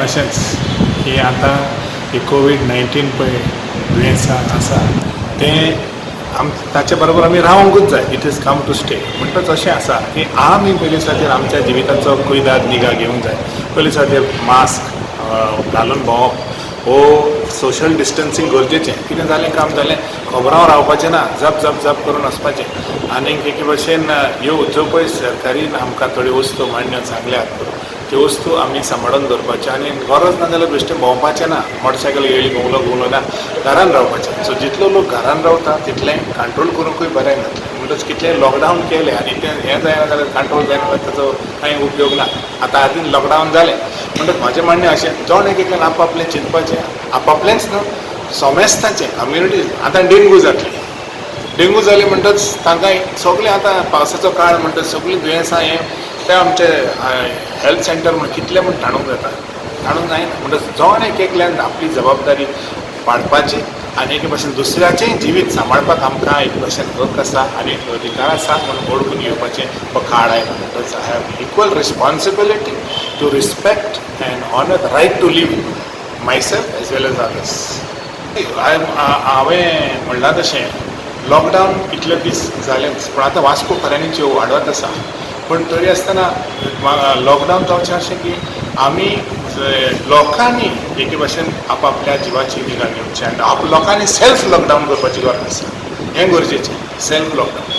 अशेंच की आतां ही कोवीड-19 पळय दुयेंसां आसा तें ताचे बरोबर आमी रावंकूच जाय. It is come to stay. म्हणटच अशें आसा की आमी पयलीं सातीर आमच्या जिविताचो कुयदाद निगा घेवंक जाय. पयलीं सातीर मास्क घालून भोंवप वो सोशल डिस्टन्सींग गरजेचें. कितें जालें काम जालें खबरांवर रावपाचें ना, जप जप जप करून वचपाचें. आनीक एके भशेन ह्यो ज्यो पळय सरकारीन आमकां थोड्यो वस्तू मान्य सांगल्यात त्यो वस्तू आमी सांबाळून दवरपाच्यो आनी गरज ना जाल्यार बेश्टें भोंवपाचें ना. मोटरसायकल घेयली घुंवलो ना, घरान रावपाचें. सो जितलो लोक घरान रावता तितलें कंट्रोल करूंकूय बरें जातलें. म्हणटच कितलें लॉकडावन केलें आनी तें हें जायना जाल्यार कंट्रोल जायना जाल्यार ताचो कांय उपयोग ना. आतां आदीं लॉकडावन जालें म्हणटच म्हाजें म्हणणें अशें जण एकल्यान आपआपलें चिंतपाचें, आपआपलेंच न्हू सोमेस्ताचें कम्युनिटी. आतां डेंगू जातली, डेंगू जाली म्हणटच तांकां सगळें आतां पावसाचो काळ म्हणटच सगळीं दुयेंसां हें तें आमचे हेल्थ सेंटर म्हण कितलें म्हण ताणूंक जाता, ताणूंक जायना. म्हणटच जण एकल्यान आपली जबाबदारी पाडपाची आनी एके भशेन दुसऱ्याचें जिवीत सांबाळपाक आमकां एक भशेन हक आसा आनी अधिकार आसा म्हणून ओळखून घेवपाचें हो काळ आयला. म्हणटच I have equal responsibility to respect and honour the right to live myself as well as others. हांवें म्हणलां तशें लॉकडावन इतले दीस जालेच पूण आतां वास्कोकारांनी वाडत आसा. पूण तरी आसतना लॉकडावन जावचें अशें की आमी लोकांनी एके भशेन आपआपल्या जिवाची निगा घेवची आनी लोकांनी सेल्फ लॉकडावन करपाची गरज आसा. हें गरजेचें सेल्फ लॉकडावन.